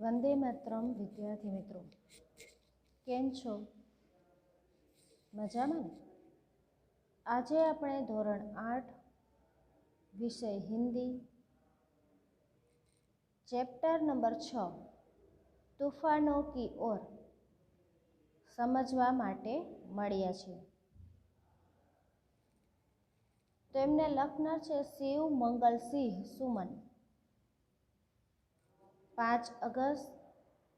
वंदे मातरम विद्यार्थी मित्रों, केम छो? मजामां ने? आजे आपणे धोरण 8 विषय हिंदी चैप्टर नंबर 6 तूफानों की ओर समझवा माटे मळ्या छे। तो एमने लखनार छे शिव मंगल सिंह सुमन। 5 अगस्त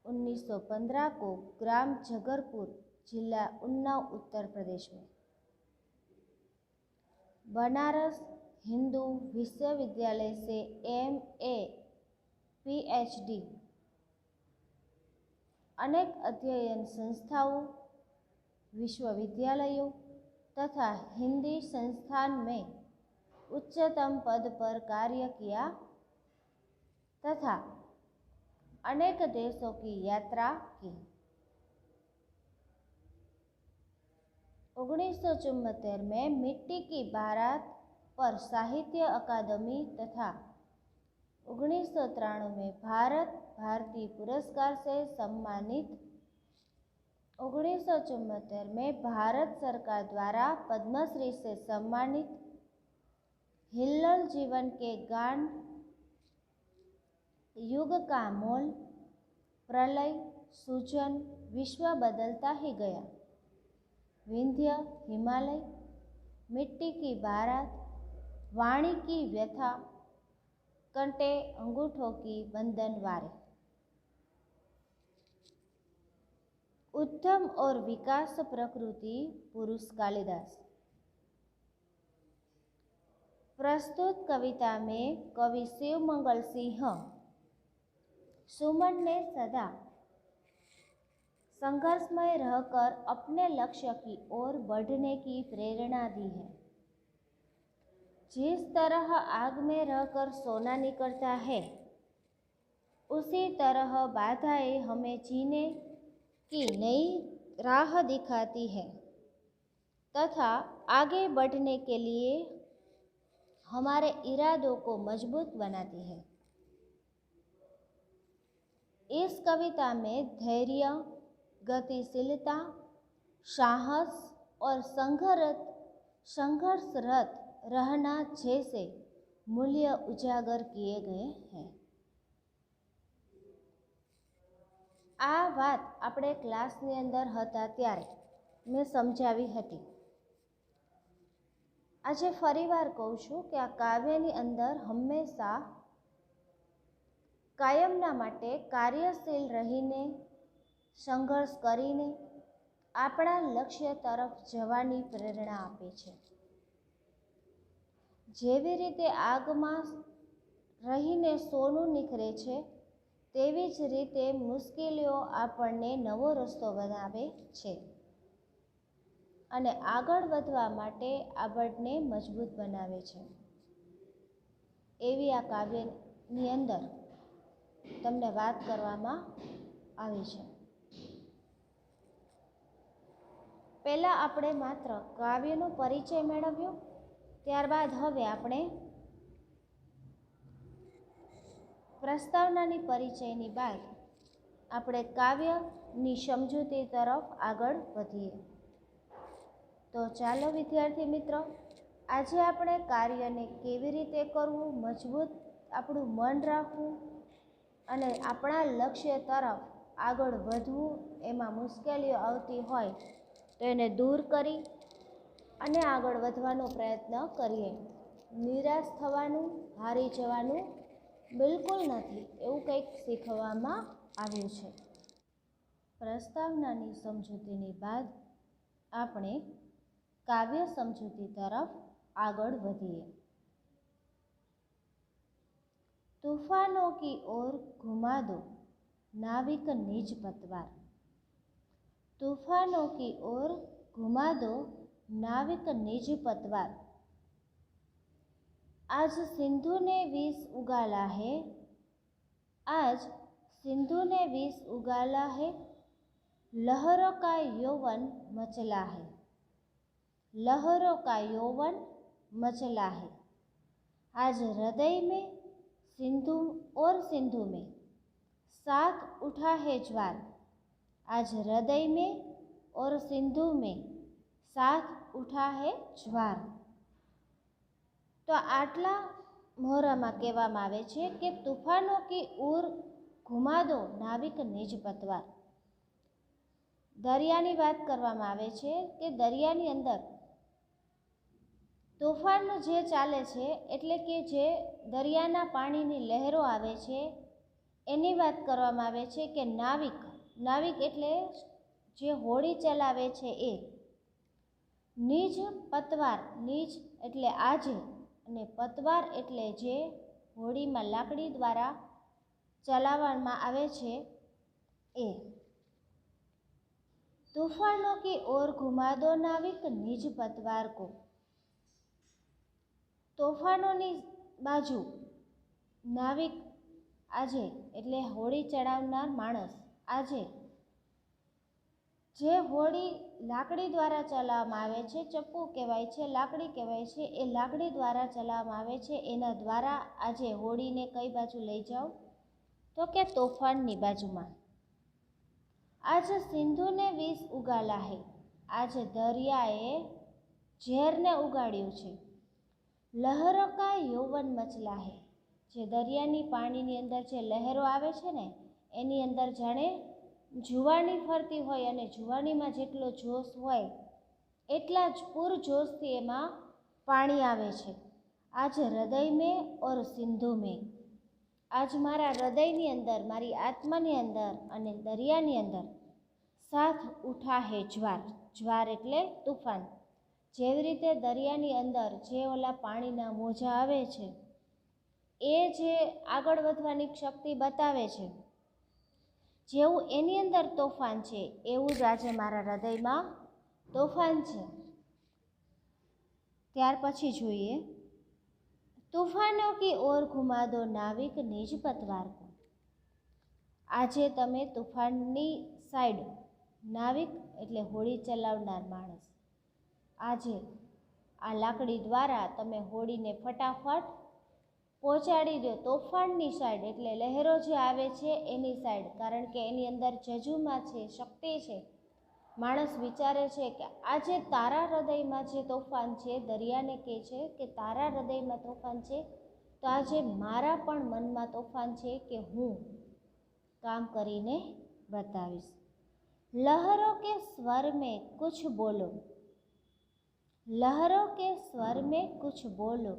1915 को ग्राम जगरपुर, जिला उन्नाव, उत्तर प्रदेश में बनारस हिंदू विश्वविद्यालय से MA PhD अनेक अध्ययन संस्थाओं, विश्वविद्यालयों तथा हिंदी संस्थान में उच्चतम पद पर कार्य किया तथा अनेक देशों की यात्रा की। 1974 में मिट्टी की बारात पर साहित्य अकादमी तथा 1993 में भारत भारती पुरस्कार से सम्मानित। 1974 में भारत सरकार द्वारा पद्मश्री से सम्मानित। हिल्लल जीवन के गान, युग का मोल, प्रलय, सूजन, विश्व बदलता ही गया, विंध्य, हिमालय, मिट्टी की बारात, वाणी की व्यथा, कंटे अंगूठों की बंधन वारे, उद्यम और विकास प्रकृति, पुरुष कालिदास। प्रस्तुत कविता में कवि शिव मंगल सिंह सुमन ने सदा संघर्षमय रहकर अपने लक्ष्य की ओर बढ़ने की प्रेरणा दी है। जिस तरह आग में रहकर सोना निकलता है, उसी तरह बाधाएं हमें जीने की नई राह दिखाती है तथा आगे बढ़ने के लिए हमारे इरादों को मजबूत बनाती है। इस कविता में धैर्य, गतिशीलता, साहस और संघर्षरत रहना जैसे मूल्य उजागर किए गए हैं। आ बात આપણે ક્લાસની અંદર હતા ત્યારે મેં સમજાવી હતી। આજે ફરીવાર કહું છું કે આ કાવ્યની અંદર હંમેશા કાયમના માટે કાર્યશીલ રહીને, સંઘર્ષ કરીને આપણા લક્ષ્ય તરફ જવાની પ્રેરણા આપે છે। જેવી રીતે આગમાં રહીને સોનું નીકળે છે, તેવી જ રીતે મુશ્કેલીઓ આપણને નવો રસ્તો બનાવે છે અને આગળ વધવા માટે આપણને મજબૂત બનાવે છે। એવી આ કાવ્યની અંદર તમને વાત કરવામાં આવી છે। પહેલાં આપણે માત્ર કાવ્યનો પરિચય મેળવ્યો, ત્યારબાદ હવે આપણે પ્રસ્તાવનાની પરિચયની બાદ આપણે કાવ્યની સમજૂતી તરફ આગળ વધીએ। તો ચાલો વિદ્યાર્થી મિત્રો, આજે આપણે કાર્યને કેવી રીતે કરવું, મજબૂત આપણું મન રાખવું અને આપણા લક્ષ્ય તરફ આગળ વધવું, એમાં મુશ્કેલીઓ આવતી હોય તો એને દૂર કરી અને આગળ વધવાનો પ્રયત્ન કરીએ। નિરાશ થવાનું, હારી જવાનું બિલકુલ નથી, એવું કંઈક શીખવવામાં આવ્યું છે। પ્રસ્તાવનાની સમજૂતીની બાદ આપણે કાવ્ય સમજૂતી તરફ આગળ વધીએ। तूफानों की ओर घुमा दो नाविक निज पतवार। तूफानों की ओर घुमा दो नाविक निज पतवार। आज सिंधु ने विष उगाला है, आज सिंधु ने विष उगाला है, लहरों का यौवन मचला है, लहरों का यौवन मचला है। आज हृदय में सिंधु और सिंधु में साथ उठा है ज्वार, आज हृदय में और सिंधु में साथ उठा है ज्वार। तो आटला मोहराમાં કહેવામાં આવે છે કે તૂફાનો કી ઉર ઘુમા દો નાવિક નિજ પતવાર। દરિયાની વાત કરવામાં આવે છે કે દરિયાની અંદર તોફાન જે ચાલે છે એટલે કે જે દરિયાના પાણીની લહેરો આવે છે એની વાત કરવામાં આવે છે કે નાવિક એટલે જે હોડી ચલાવે છે એ નિજ પતવાર, નિજ એટલે આજે અને પતવાર એટલે જે હોડીમાં લાકડી દ્વારા ચલાવવામાં આવે છે એ। તૂફાનો કી ઓર ઘુમા દો નાવિક નિજ પતવાર કો, તોફાનોની બાજુ નાવિક આજે એટલે હોડી ચડાવનાર માણસ આજે જે હોડી લાકડી દ્વારા ચલાવવામાં આવે છે, ચપ્પુ કહેવાય છે, લાકડી કહેવાય છે, એ લાકડી દ્વારા ચલાવવામાં આવે છે, એના દ્વારા આજે હોડીને કઈ બાજુ લઈ જાઓ તો કે તોફાનની બાજુમાં। આજ સિંધુને વિષ ઉગાલા હે, આજે દરિયાએ ઝેરને ઉગાડ્યું છે। લહેરો કા યૌવન મચલા હે, જે દરિયાની પાણીની અંદર જે લહેરો આવે છે ને એની અંદર જાણે જુવાની ફરતી હોય અને જુવાનીમાં જેટલો જોશ હોય એટલા જ પૂરજોશથી એમાં પાણી આવે છે। આજ હૃદય મેં ઓર સિંધુ મેં, આજ મારા હૃદયની અંદર, મારી આત્માની અંદર અને દરિયાની અંદર સાથ ઉઠા હે જ્વાર, જ્વાર એટલે તૂફાન। જેવી રીતે દરિયાની અંદર જે ઓલા પાણીના મોજા આવે છે એ જે આગળ વધવાની શક્તિ બતાવે છે, જેવું એની અંદર તોફાન છે એવું જ આજે મારા હૃદયમાં તોફાન છે। ત્યાર પછી જોઈએ તૂફાનો કી ઓર ઘુમા દો નાવિક નિજ પતવાર કો, આજે તમે તૂફાનની સાઈડ, નાવિક એટલે હોડી ચલાવનાર માણસ, આજે આ લાકડી દ્વારા તમે હોડીને ફટાફટ પહોંચાડી દો તોફાનની સાઈડ, એટલે લહેરો જે આવે છે એની સાઈડ, કારણ કે એની અંદર જજુમાં છે, શક્તિ છે। માણસ વિચારે છે કે આજે તારા હૃદયમાં જે તોફાન છે, દરિયાને કહે છે કે તારા હૃદયમાં તોફાન છે, તો આજે મારા પણ મનમાં તોફાન છે કે હું કામ કરીને બતાવીશ। લહરો કે સ્વર મેં કુછ બોલો, लहरों के स्वर में कुछ बोलो,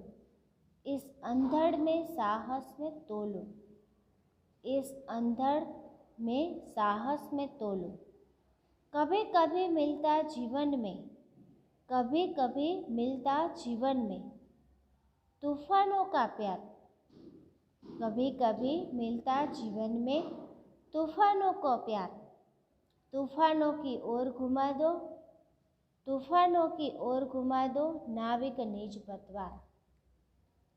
इस अंधड़ में साहस में तोलो, इस अंधड़ में साहस में तोलो। कभी कभी मिलता जीवन में, कभी कभी मिलता जीवन में तूफानों का प्यार, कभी कभी मिलता जीवन में तूफानों को प्यार। तूफानों की ओर घुमा दो, તૂફાનો કી ઓર ઘુમા દો નાવિક નિજ પતવાર।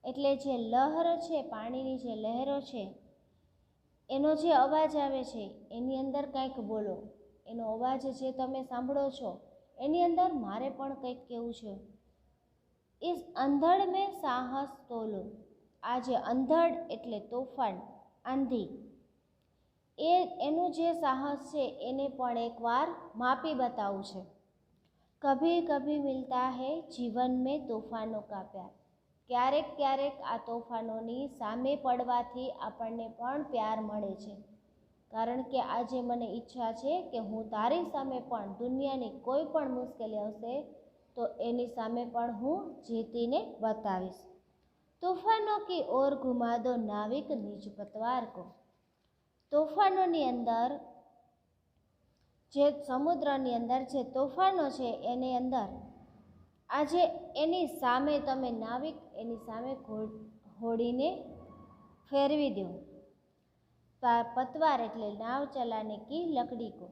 એટલે જે લહેર છે, પાણીની જે લહેરો છે એનો જે અવાજ આવે છે એની અંદર કંઈક બોલો, એનો અવાજ જે તમે સાંભળો છો એની અંદર મારે પણ કંઈક કહેવું છે। ઇસ અંધડ મેં સાહસ તોલો, આ જે અંધડ એટલે તોફાન, આંધી, એનું જે સાહસ છે એને પણ એકવાર માપી બતાવવું છે। કભી કભી મિલતા હૈ જીવન મેં તોફાનો કા પ્યાર, ક્યારેક ક્યારેક આ તોફાનોની સામે પડવાથી આપણને પણ પ્યાર મળે છે, કારણ કે આજે મને ઈચ્છા છે કે હું તારી સામે પણ દુનિયાની કોઈ પણ મુશ્કેલી આવશે તો એની સામે પણ હું જીતીને બતાવીશ। તોફાનો કી ઓર ઘુમા દો નાવિક નિજ પતવાર કો, તોફાનોની અંદર જે સમુદ્રની અંદર જે તોફાનો છે એની અંદર આજે એની સામે તમે નાવિક એની સામે હોડીને ફેરવી દો। પતવાર એટલે નાવ ચલાને કી લકડી કો,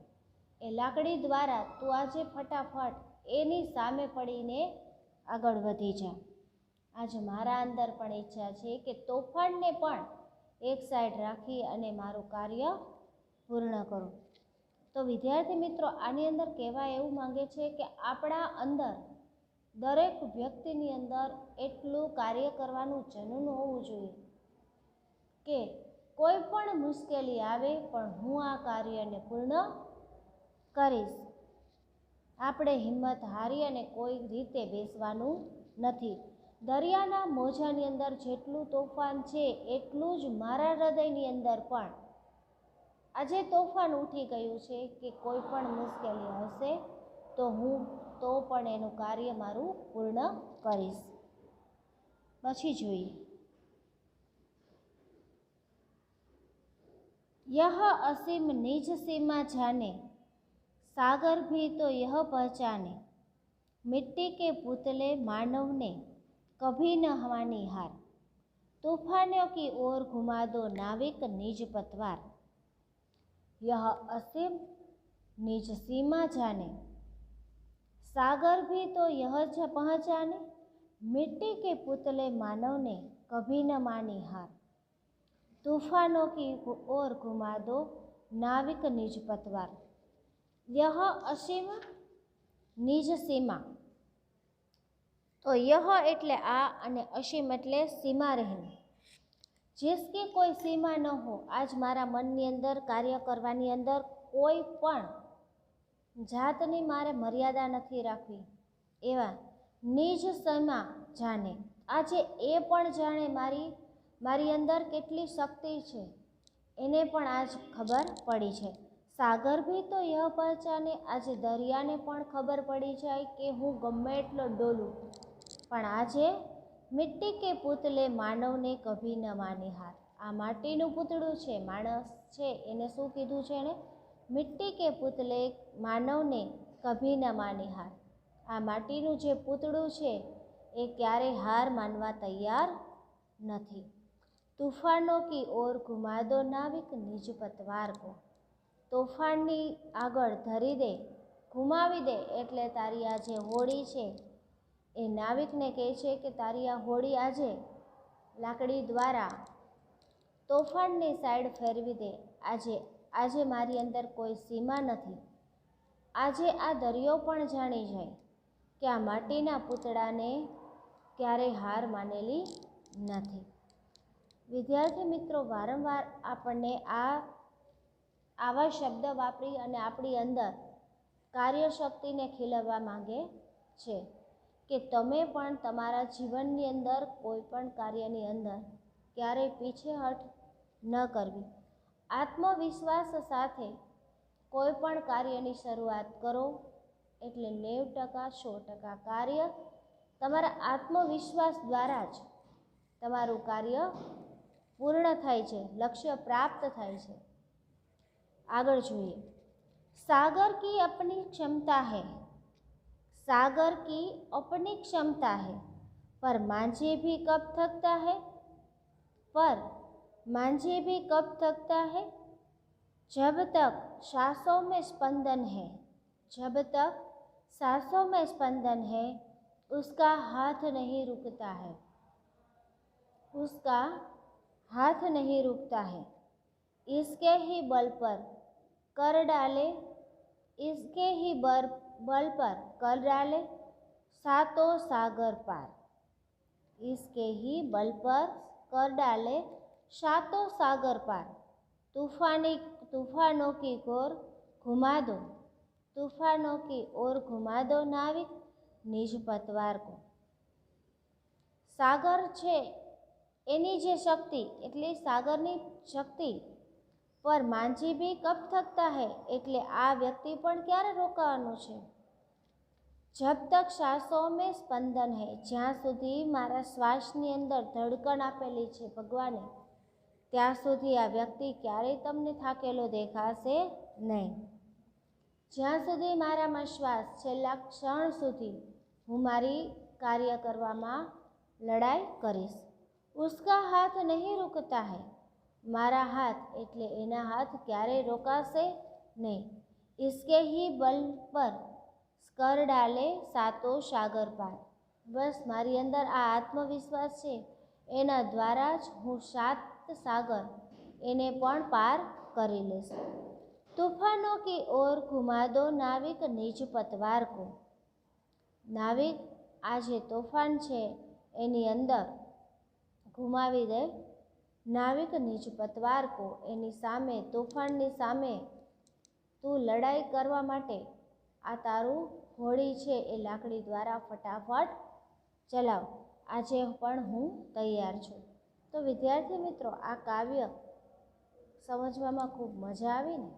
એ લાકડી દ્વારા તું આજે ફટાફટ એની સામે પડીને આગળ વધી જા। આજે મારા અંદર પણ ઈચ્છા છે કે તોફાનને પણ એક સાઈડ રાખી અને મારું કાર્ય પૂર્ણ કરું। તો વિદ્યાર્થી મિત્રો, આની અંદર કહેવા એવું માંગે છે કે આપણા અંદર દરેક વ્યક્તિની અંદર એટલું કાર્ય કરવાનું જનૂન હોવું જોઈએ કે કોઈ પણ મુશ્કેલી આવે પણ હું આ કાર્યને પૂર્ણ કરીશ. આપણે હિંમત હારી અને કોઈ રીતે બેસવાનું નથી. દરિયાના મોજાની અંદર જેટલું તોફાન છે એટલું જ મારા હૃદયની અંદર પણ આજે તોફાન ઉઠી ગયું છે કે કોઈ પણ મુશ્કેલી હશે તો હું તો પણ એનું કાર્ય મારું પૂર્ણ કરીશ. પછી જોઈએ, यह असीम निज सीमा जाने, सागर भी तो यह पहचाने, मिट्टी के पुतले मानव ने कभी न मानी हार, तूफानों की ओर घुमा दो नाविक निज पतवार. यह असीम निज सीमा जाने, सागर भी तो यह पहचाने, मिट्टी के पुतले मानव ने कभी न मानी हार, तूफानों की ओर घुमा दो नाविक निज पतवार. यह असीम निज सीमा, तो यह એટલે આ અને અસીમ એટલે સીમા રહેલી. जिसकी कोई सीमा न हो. आज મારા મનની અંદર કાર્ય કરવાની અંદર કોઈ પણ જાતની મારે મર્યાદા નથી રાખવી. એવા નિજ સીમા જાણે, આજે એ પણ જાણે મારી અંદર કેટલી શક્તિ છે એને પણ આજ ખબર પડી છે. સાગર ભી તો યહ પહચાને, આજે દરિયાને પણ ખબર પડી જાય કે હું ગમે એટલો ડોલું પણ આજે મિટ્ટી કે પુતલે માનવને કભી ન માની હાર. આ માટીનું પૂતળું છે, માણસ છે, એને શું કીધું છે એણે? મિટ્ટી કે પુતલે માનવને કભી ન માની હાર. આ માટીનું જે પૂતળું છે એ ક્યારેય હાર માનવા તૈયાર નથી. તૂફાનો કી ઓર ઘુમા દો નાવિક નિજ પતવાર કો. તોફાનની આગળ ધરી દે, ઘુમાવી દે, એટલે તારી આ જે હોડી છે એ નાવિકને કહે છે કે તારી આ હોડી આજે લાકડી દ્વારા તોફાનની સાઈડ ફેરવી દે. આજે મારી અંદર કોઈ સીમા નથી. આજે આ દરિયો પણ જાણી જાય કે આ માટીના પૂતળાને ક્યારેય હાર માનેલી નથી. વિદ્યાર્થી મિત્રો, વારંવાર આપણને આવા શબ્દ વાપરી અને આપણી અંદર કાર્યશક્તિને ખીલવવા માંગે છે કે તમે પણ તમારા જીવનની અંદર કોઈ પણ કાર્યની અંદર ક્યારેય પીછેહટ ન કરવી. આત્મવિશ્વાસ સાથે કોઈ પણ કાર્યની શરૂઆત કરો એટલે 90% 100% કાર્ય તમારા આત્મવિશ્વાસ દ્વારા જ તમારું કાર્ય પૂર્ણ થાય છે, લક્ષ્ય પ્રાપ્ત થાય છે. આગળ જોઈએ, सागर की अपनी क्षमता है, सागर की अपनी क्षमता है, पर मांझे भी कब थकता है, पर मांझे भी कब थकता है, जब तक सांसों में स्पंदन है, जब तक सांसों में स्पंदन है, उसका हाथ नहीं रुकता है, उसका हाथ नहीं रुकता है. इसके ही बल पर कर डाले, इसके ही बल पर कर डाले सातों सागर पार, इसके ही बल पर कर डाले सातों सागर पार. तूफानों की ओर घुमा दो, तूफानों की ओर घुमा दो नाविक निज पतवार को. સાગર છે એની જે શક્તિ એટલે સાગરની શક્તિ પર માંઝી બી કબ થકતા હે, એટલે આ વ્યક્તિ પણ ક્યારે રોકાવાનું છે? જબ તક શ્વાસો મેં સ્પંદન હે, જ્યાં સુધી મારા શ્વાસની અંદર ધડકણ આપેલી છે ભગવાને, ત્યાં સુધી આ વ્યક્તિ ક્યારેય તમને થાકેલો દેખાશે નહીં. જ્યાં સુધી મારામાં શ્વાસ, છેલ્લા ક્ષણ સુધી હું મારી કાર્ય કરવામાં લડાઈ કરીશ. उसका हाथ नहीं रुकता है, मारा हाथ એટલે એના હાથ ક્યારેય રોકાશે નહીં. इसके ही बल पर कर डाले सातों सागर पार. બસ મારી અંદર આ આત્મવિશ્વાસ છે એના દ્વારા જ હું 7 સાગર એને પણ પાર કરી લઈશ. તૂફાનો કી ઓર ઘુમા દો નાવિક નિજ પતવાર કો. નાવિક આ જે તોફાન છે એની અંદર ઘુમાવી દે નાવિક નિજ પતવાર કો, એની સામે, તોફાનની સામે તું લડાઈ કરવા માટે આ તારું હોડી છે એ લાકડી દ્વારા ફટાફટ ચલાવ, આજે પણ હું તૈયાર છું. તો વિદ્યાર્થી મિત્રો, આ કાવ્ય સમજવામાં ખૂબ મજા આવી ને.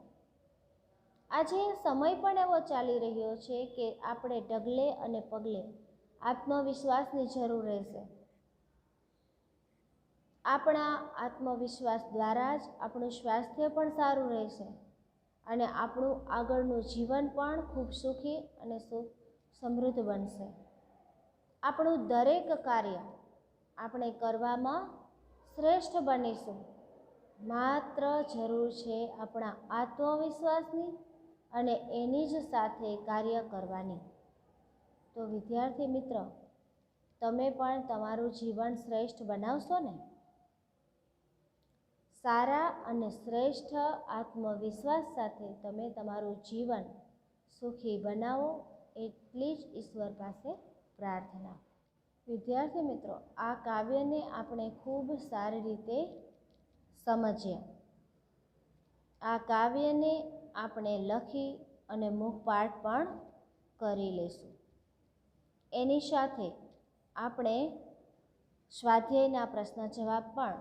આજે સમય પણ એવો ચાલી રહ્યો છે કે આપણે ડગલે અને પગલે આત્મવિશ્વાસની જરૂર રહેશે. આપણા આત્મવિશ્વાસ દ્વારા જ આપણું સ્વાસ્થ્ય પણ સારું રહેશે અને આપણું આગળનું જીવન પણ ખૂબ સુખી અને સમૃદ્ધ બનશે. આપણું દરેક કાર્ય આપણે કરવામાં શ્રેષ્ઠ બનીશું. માત્ર જરૂર છે આપણા આત્મવિશ્વાસની અને એની જ સાથે કાર્ય કરવાની. તો વિદ્યાર્થી મિત્ર, તમે પણ તમારું જીવન શ્રેષ્ઠ બનાવશો ને? સારા અને શ્રેષ્ઠ આત્મવિશ્વાસ સાથે તમે તમારું જીવન સુખી બનાવો, એટલી જ ઈશ્વર પાસે પ્રાર્થના. વિદ્યાર્થી મિત્રો, આ કાવ્યને આપણે ખૂબ સારી રીતે સમજ્યા. આ કાવ્યને આપણે લખી અને મુખપાઠ પણ કરી લઈશું. એની સાથે આપણે સ્વાધ્યાયના પ્રશ્ન જવાબ પણ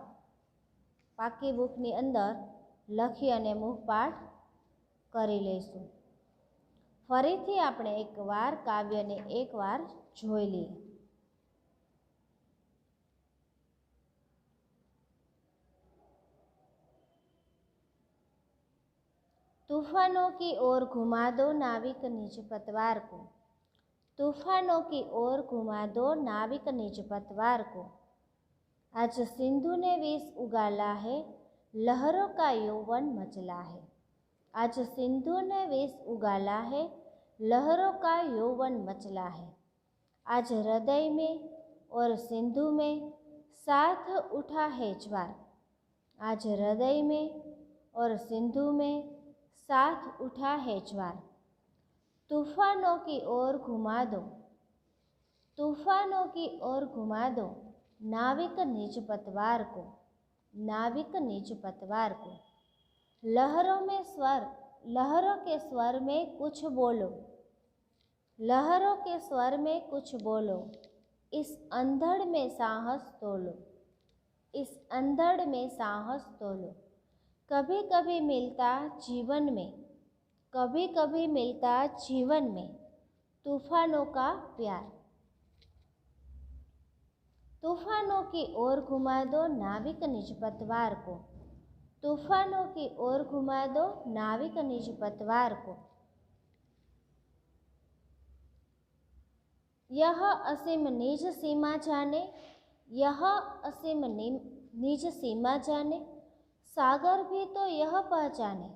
પાકી બુકની અંદર લખી અને મુખપાઠ કરી લઈશું. ફરીથી આપણે એકવાર કાવ્યને એકવાર જોઈ લઈએ. तूफानों की ओर घुमा दो नाविक निज पतवार को, तूफानों की ओर घुमा दो नाविक निज पतवार को, आज सिंधु ने विष उगाला है, लहरों का यौवन मचला है, आज सिंधु ने विष उगाला है, लहरों का यौवन मचला है, आज हृदय में और सिंधु में साथ उठा है ज्वार, आज हृदय में और सिंधु में साथ उठा है ज्वार, तूफानों की ओर घुमा दो, तूफानों की ओर घुमा दो नाविक निज पतवार को, नाविक निज पतवार को, लहरों में स्वर, लहरों के स्वर में कुछ बोलो, लहरों के स्वर में कुछ बोलो, इस अंधड़ में साहस तोलो, इस अंधड़ में साहस तोलो, कभी कभी मिलता जीवन में, कभी कभी मिलता जीवन में तूफानों का प्यार, तूफानों की ओर घुमा दो नाविक निज पतवार को, तूफानों की ओर घुमा दो नाविक निज पतवार को, यह असीम निज सीमा जाने, यह असीम निज सीमा जाने, सागर भी तो यह पहचाने,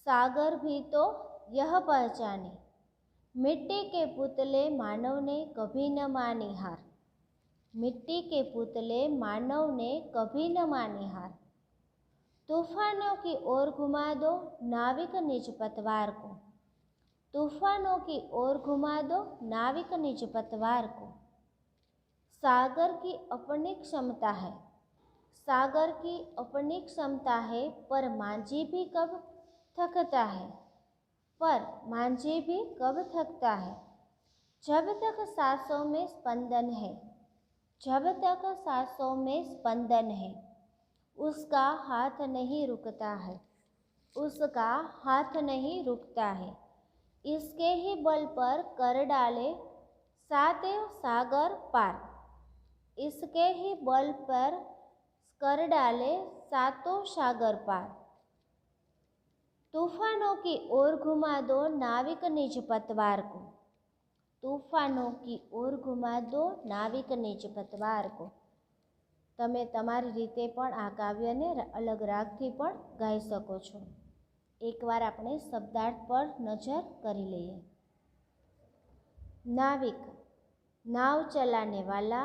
सागर भी तो यह पहचाने, मिट्टी के पुतले मानव ने कभी न मानी हार, मिट्टी के पुतले मानव ने कभी न मानी हार, तूफानों की ओर घुमा दो नाविक निज पतवार को, तूफानों की ओर घुमा दो नाविक निज पतवार को, सागर की अपनी क्षमता है, सागर की अपनी क्षमता है, पर मांझी भी कब थकता है, पर मांझी भी कब थकता है, जब तक सांसों में स्पंदन है, जब तक सांसों में स्पंदन है, उसका हाथ नहीं रुकता है, उसका हाथ नहीं रुकता है, इसके ही बल पर कर डाले सातों सागर पार, इसके ही बल पर कर डाले सातों सागर पार, तूफानों की ओर घुमा दो नाविक निज पतवार को, तूफानों की ओर घुमा दो नाविक निज पतवार को. તમે તમારી રીતે પણ આ કાવ્યને અલગ રાગથી પણ ગાઈ શકો છો. એકવાર આપણે શબ્દાર્થ પર નજર કરી લઈએ. नाविक, नाव चलाने वाला,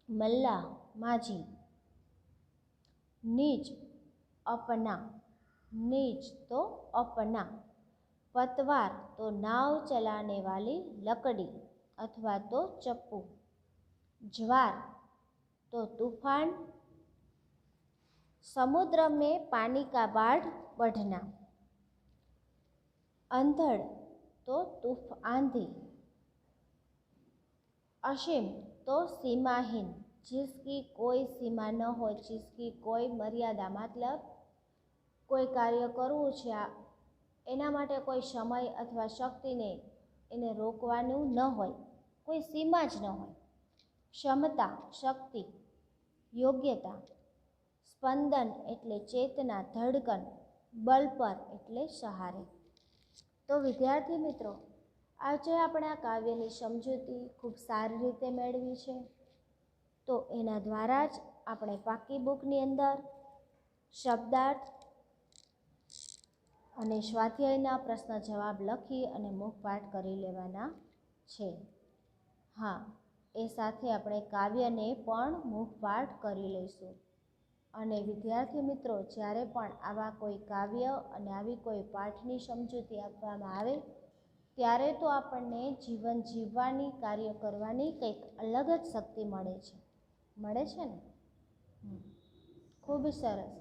मल्ला, माझी, निज, अपना, निज तो अपना, पतवार तो नाव चलाने वाली लकड़ी अथवा तो चप्पू, ज्वार तो तूफान। समुद्र में पानी का बाढ़ बढ़ना। अंधड़ तो तूफ आंधी। असीम तो सीमाहीन, जिसकी कोई सीमा न हो, जिसकी कोई मर्यादा, मतलब કોઈ કાર્ય કરવું છે એના માટે કોઈ સમય અથવા શક્તિને એને રોકવાનું ન હોય, કોઈ સીમા જ ન હોય. ક્ષમતા શક્તિ, યોગ્યતા. સ્પંદન એટલે ચેતના, ધડકન. બલ પર એટલે સહારે. તો વિદ્યાર્થી મિત્રો, આજે આપણે આ કાવ્યની સમજૂતી ખૂબ સારી રીતે મેળવી છે. તો એના દ્વારા જ આપણે પાકી બુકની અંદર શબ્દાર્થ અને સ્વાધ્યાયના પ્રશ્ન જવાબ લખી અને મુખપાઠ કરી લેવાના છે. હા, એ સાથે આપણે કાવ્યને પણ મુખપાઠ કરી લઈશું. અને વિદ્યાર્થી મિત્રો, જ્યારે પણ આવા કોઈ કાવ્ય અને આવી કોઈ પાઠની સમજૂતી આપવામાં આવે ત્યારે તો આપણને જીવન જીવવાની, કાર્ય કરવાની કંઈક અલગ જ શક્તિ મળે છે. મળે છે ને? ખૂબ સરસ.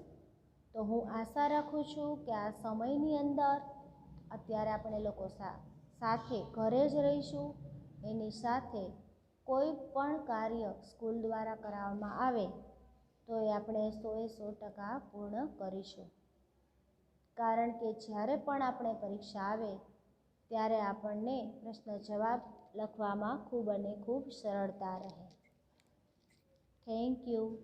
તો હું આશા રાખું છું કે આ સમયની અંદર અત્યારે આપણે લોકો સાથે ઘરે જ રહીશું. એની સાથે કોઈ પણ કાર્ય સ્કૂલ દ્વારા કરાવવામાં આવે તો એ આપણે 100% પૂર્ણ કરીશું. કારણ કે જ્યારે પણ આપણે પરીક્ષા આવે ત્યારે આપણને પ્રશ્ન જવાબ લખવામાં ખૂબ અને ખૂબ સરળતા રહે. Thank you.